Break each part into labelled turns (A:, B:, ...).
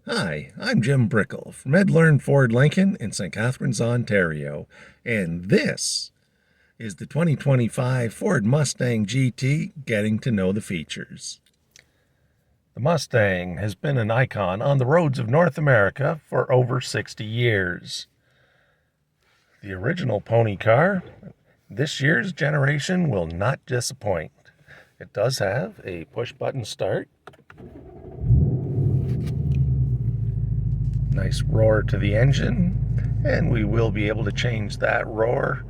A: Hi, I'm Jim Brickell from Ed Ford Lincoln in St. Catharines, Ontario, and this is the 2025 Ford Mustang GT Getting to Know the Features. The Mustang has been an icon on the roads of North America for over 60 years. The original pony car, this year's generation will not disappoint. It does have a push-button start, nice roar to the engine, and we will be able to change that roar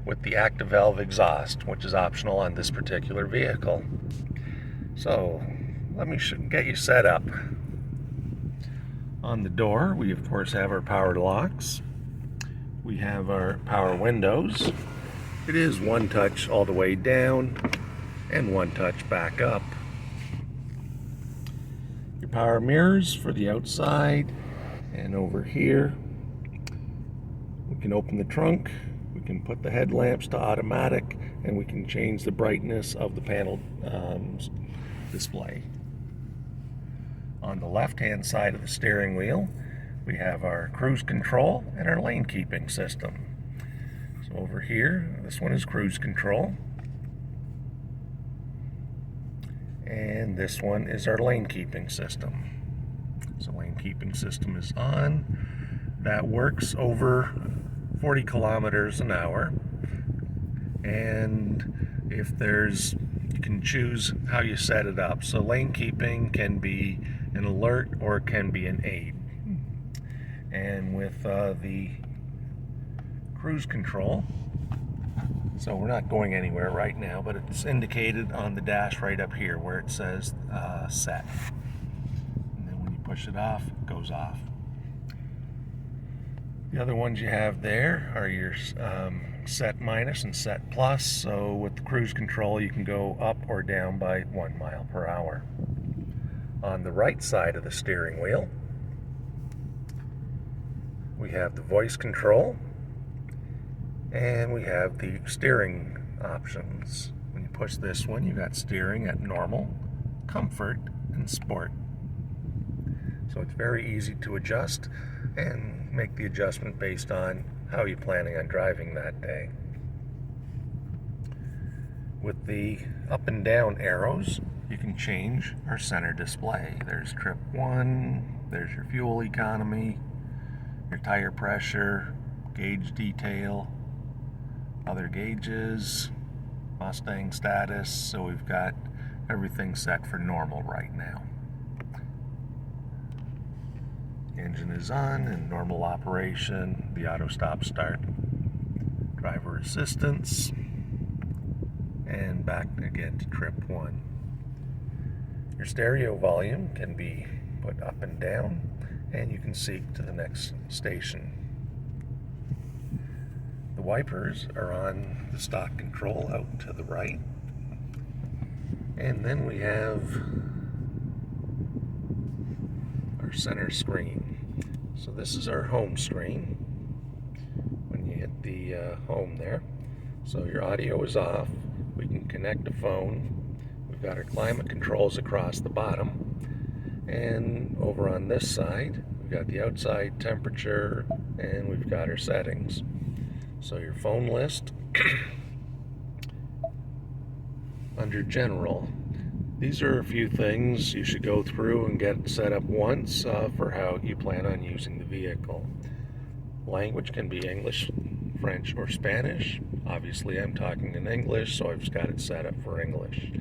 A: with the active valve exhaust, which is optional on this particular vehicle. So let me get you set up. On the door, we of course have our power locks. We have our power windows. It is one touch all the way down and one touch back up. Your power mirrors for the outside. And over here, we can open the trunk, we can put the headlamps to automatic, and we can change the brightness of the panel display. On the left-hand side of the steering wheel, we have our cruise control and our lane keeping system. So over here, this one is cruise control. And this one is our lane keeping system. So lane keeping system is on. That works over 40 kilometers an hour. And if you can choose how you set it up. So lane keeping can be an alert or it can be an aid. And with the cruise control, so we're not going anywhere right now, but it's indicated on the dash right up here where it says set. Push it off, it goes off. The other ones you have there are your set minus and set plus. So with the cruise control, you can go up or down by 1 mile per hour. On the right side of the steering wheel, we have the voice control and we have the steering options. When you push this one, you got steering at normal, comfort, and sport. So it's very easy to adjust and make the adjustment based on how you're planning on driving that day. With the up and down arrows, you can change our center display. There's trip 1, there's your fuel economy, your tire pressure, gauge detail, other gauges, Mustang status. So we've got everything set for normal right now. Engine is on in normal operation, the auto stop start, driver assistance, and back again to trip 1. Your stereo volume can be put up and down, and you can seek to the next station. The wipers are on the stock control out to the right, and then we have our center screen. So this is our home screen when you hit the home there. So your audio is off. We can connect a phone. We've got our climate controls across the bottom. And over on this side, we've got the outside temperature and we've got our settings. So your phone list under general. These are a few things you should go through and get set up once for how you plan on using the vehicle. Language can be English, French, or Spanish. Obviously, I'm talking in English, so I've just got it set up for English.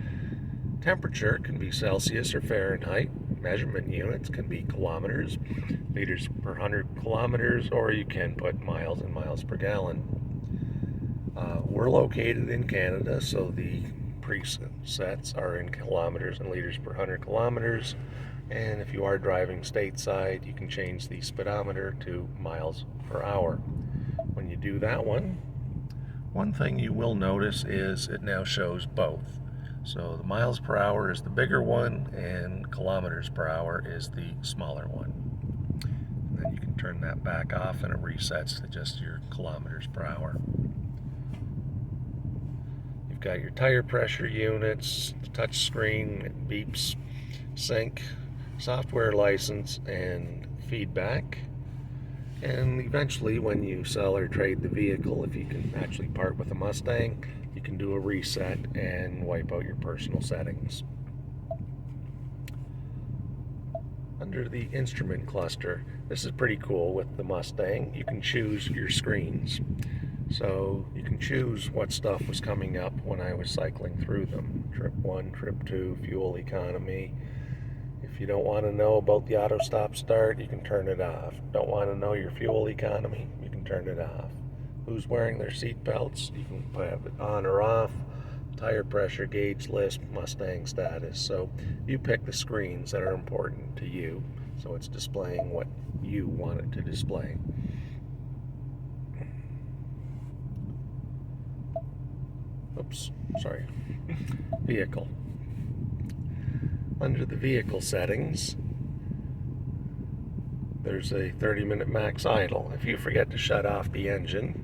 A: Temperature can be Celsius or Fahrenheit. Measurement units can be kilometers, liters per 100 kilometers, or you can put miles and miles per gallon. We're located in Canada, so the presets are in kilometers and liters per 100 kilometers, and if you are driving stateside, you can change the speedometer to miles per hour. When you do that one thing you will notice is it now shows both. So the miles per hour is the bigger one and kilometers per hour is the smaller one. And then you can turn that back off and it resets to just your kilometers per hour. You've got your tire pressure units, the touch screen, it beeps, sync, software license and feedback. And eventually, when you sell or trade the vehicle, if you can actually part with a Mustang, you can do a reset and wipe out your personal settings. Under the instrument cluster, this is pretty cool with the Mustang. You can choose your screens. So you can choose what stuff was coming up when I was cycling through them. Trip 1, Trip 2, fuel economy. If you don't want to know about the auto stop start, you can turn it off. Don't want to know your fuel economy, you can turn it off. Who's wearing their seat belts, you can have it on or off. Tire pressure gauge list, Mustang status. So you pick the screens that are important to you, so it's displaying what you want it to display. Oops, sorry. Vehicle. Under the vehicle settings, there's a 30-minute max idle. If you forget to shut off the engine,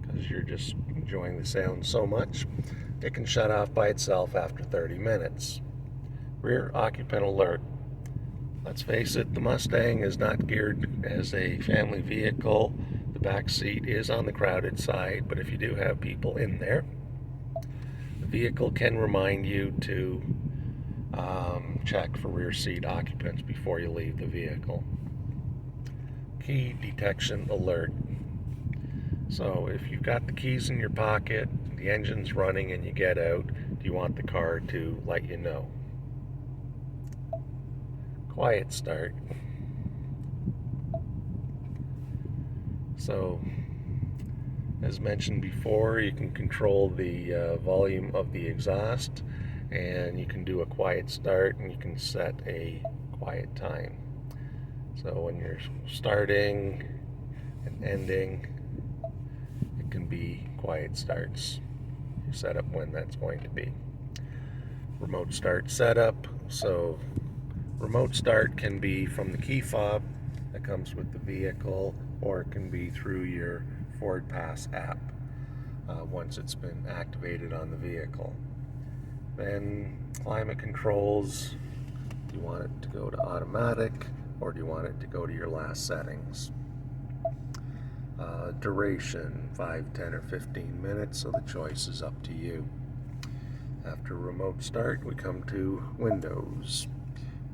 A: because you're just enjoying the sound so much, it can shut off by itself after 30 minutes. Rear occupant alert. Let's face it, the Mustang is not geared as a family vehicle. The back seat is on the crowded side, but if you do have people in there, the vehicle can remind you to check for rear seat occupants before you leave the vehicle. Key detection alert. So if you've got the keys in your pocket, the engine's running and you get out, do you want the car to let you know? Quiet start. So as mentioned before, you can control the volume of the exhaust, and you can do a quiet start, and you can set a quiet time. So when you're starting and ending, it can be quiet starts. You set up when that's going to be. Remote start setup. So remote start can be from the key fob that comes with the vehicle, or it can be through your Ford Pass app once it's been activated on the vehicle. Then climate controls. Do you want it to go to automatic, or do you want it to go to your last settings? Duration, 5, 10, or 15 minutes, so the choice is up to you. After remote start, we come to windows.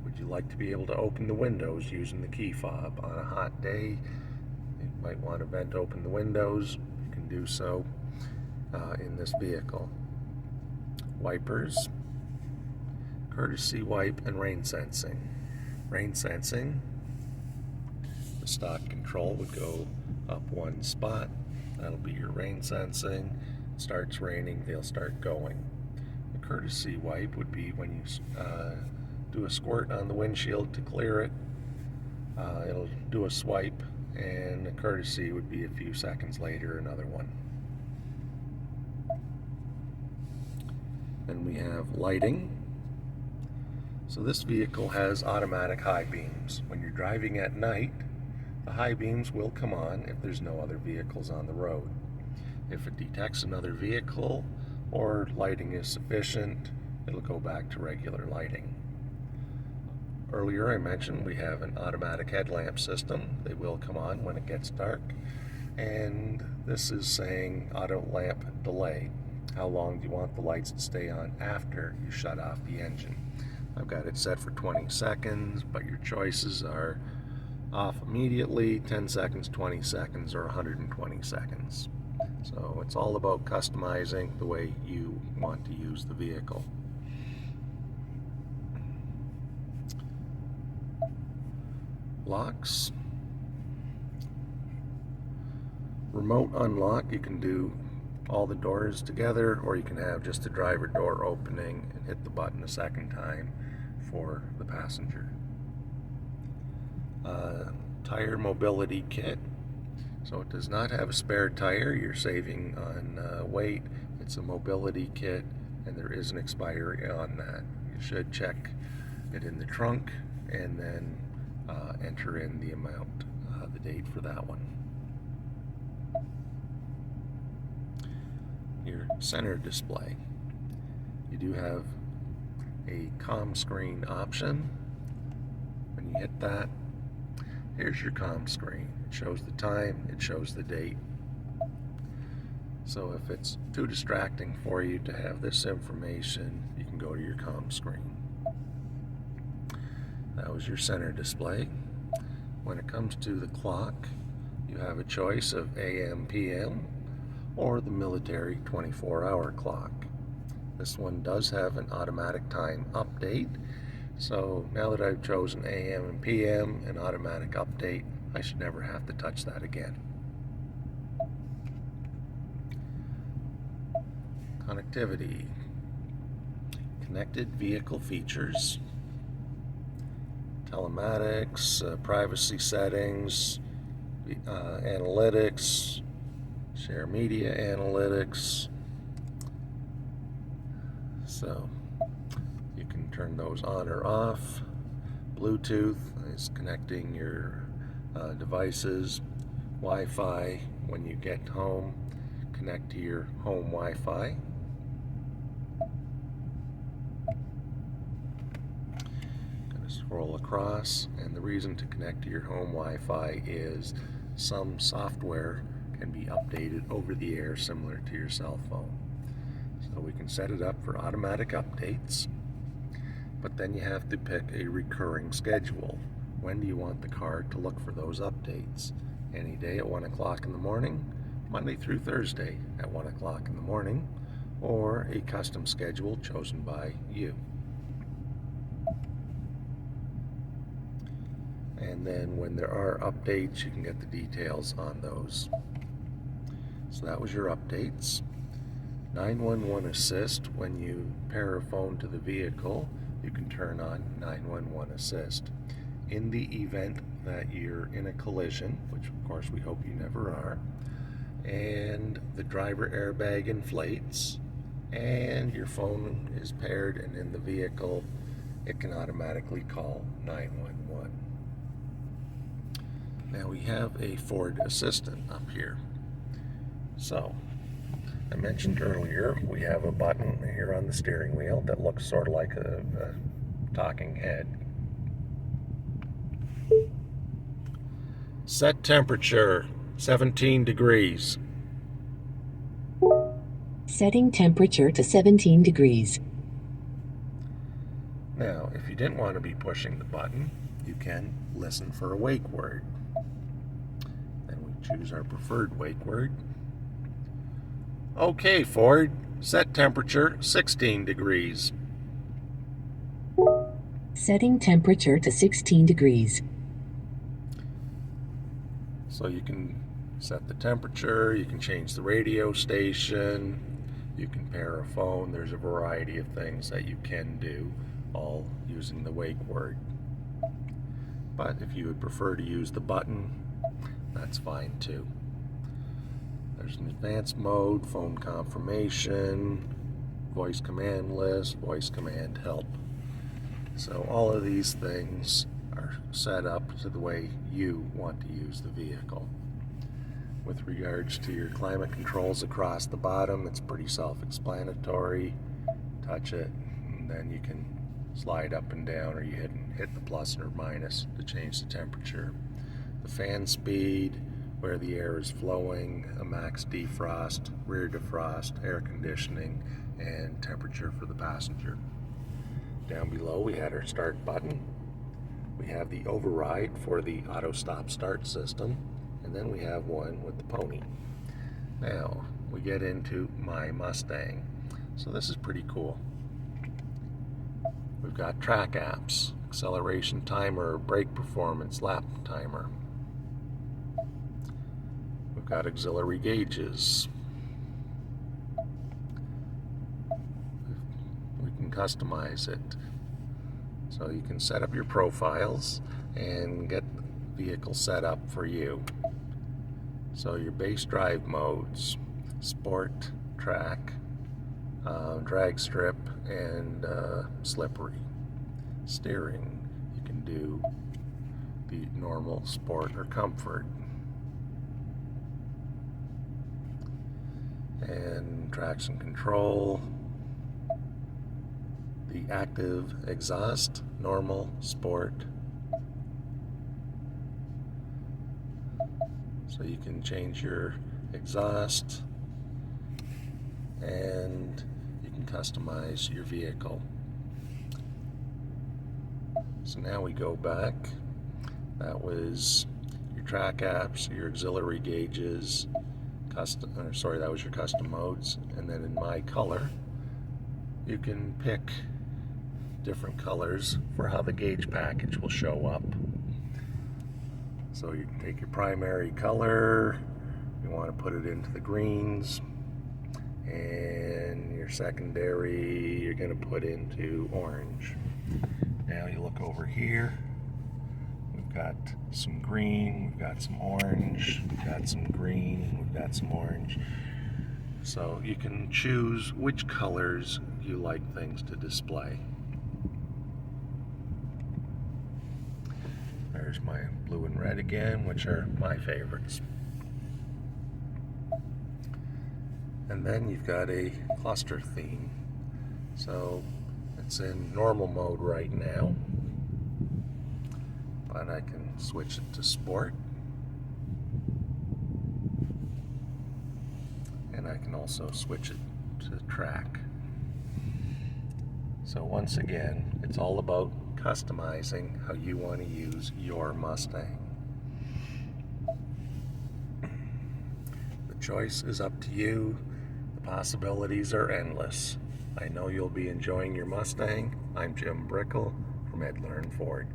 A: Would you like to be able to open the windows using the key fob? On a hot day, you might want to vent open the windows. You can do so in this vehicle. Wipers, courtesy wipe, and rain sensing. Rain sensing, the stock control would go up one spot. That'll be your rain sensing. It starts raining, they'll start going. The courtesy wipe would be when you do a squirt on the windshield to clear it. It'll do a swipe, and the courtesy would be a few seconds later, another one. Then we have lighting. So this vehicle has automatic high beams. When you're driving at night, the high beams will come on if there's no other vehicles on the road. If it detects another vehicle or lighting is sufficient, it'll go back to regular lighting. Earlier I mentioned we have an automatic headlamp system. They will come on when it gets dark. And this is saying auto lamp delay. How long do you want the lights to stay on after you shut off the engine? I've got it set for 20 seconds, but your choices are off immediately, 10 seconds, 20 seconds, or 120 seconds. So it's all about customizing the way you want to use the vehicle. Locks. Remote unlock, you can do all the doors together, or you can have just the driver door opening and hit the button a second time for the passenger. Tire mobility kit. So it does not have a spare tire. You're saving on weight. It's a mobility kit, and there is an expiry on that. You should check it in the trunk and then enter in the amount, the date for that one. Your center display. You do have a comm screen option. you hit that, here's your comm screen. It shows the time, it shows the date. So if it's too distracting for you to have this information, you can go to your comm screen. That was your center display. When it comes to the clock, you have a choice of AM, PM, or the military 24-hour clock. This one does have an automatic time update. So now that I've chosen AM and PM and automatic update, I should never have to touch that again. Connectivity. Connected vehicle features. Telematics, privacy settings, analytics, share media analytics. So you can turn those on or off. Bluetooth is connecting your devices. Wi-Fi, when you get home, connect to your home Wi-Fi. Going to scroll across, and the reason to connect to your home Wi-Fi is some software can be updated over the air similar to your cell phone. So we can set it up for automatic updates, but then you have to pick a recurring schedule. When do you want the car to look for those updates? Any day at 1 o'clock in the morning, Monday through Thursday at 1 o'clock in the morning, or a custom schedule chosen by you. And then when there are updates, you can get the details on those. So that was your updates. 911 assist. When you pair a phone to the vehicle, you can turn on 911 assist. In the event that you're in a collision, which of course we hope you never are, and the driver airbag inflates, and your phone is paired and in the vehicle, it can automatically call 911. Now we have a Ford Assistant up here. So, I mentioned earlier, we have a button here on the steering wheel that looks sort of like a talking head. Set temperature, 17 degrees.
B: Setting temperature to 17 degrees.
A: Now, if you didn't want to be pushing the button, you can listen for a wake word. Then we choose our preferred wake word. Okay, Ford, set temperature 16 degrees.
B: Setting temperature to 16 degrees.
A: So you can set the temperature, you can change the radio station, you can pair a phone. There's a variety of things that you can do, all using the wake word. But if you would prefer to use the button, that's fine too. There's an advanced mode, phone confirmation, voice command list, voice command help. So all of these things are set up to the way you want to use the vehicle. With regards to your climate controls across the bottom, it's pretty self-explanatory. Touch it, and then you can slide up and down, or you hit the plus or minus to change the temperature. The fan speed, where the air is flowing, a max defrost, rear defrost, air conditioning, and temperature for the passenger. Down below we had our start button. We have the override for the auto stop start system, and then we have one with the pony. Now we get into MyMustang. So this is pretty cool. We've got track apps, acceleration timer, brake performance, lap timer. We've got auxiliary gauges. We can customize it. So you can set up your profiles and get the vehicle set up for you. So your base drive modes, sport, track, drag strip, and slippery. Steering, you can do the normal, sport, or comfort. And traction control, the active exhaust, normal, sport, So you can change your exhaust and you can customize your vehicle. So now we go back. That was your track apps, your auxiliary gauges, that was your custom modes. And then in My Color, you can pick different colors for how the gauge package will show up. So you can take your primary color, you want to put it into the greens, and your secondary you're going to put into orange. Now you look over here, we've got some green, we've got some orange, we've got some green, we've got some orange. So you can choose which colors you like things to display. There's my blue and red again, which are my favorites. And then you've got a cluster theme. So it's in normal mode right now, but I can switch it to sport. And I can also switch it to track. So once again, it's all about customizing how you want to use your Mustang. The choice is up to you. The possibilities are endless. I know you'll be enjoying your Mustang. I'm Jim Brickell from Ford.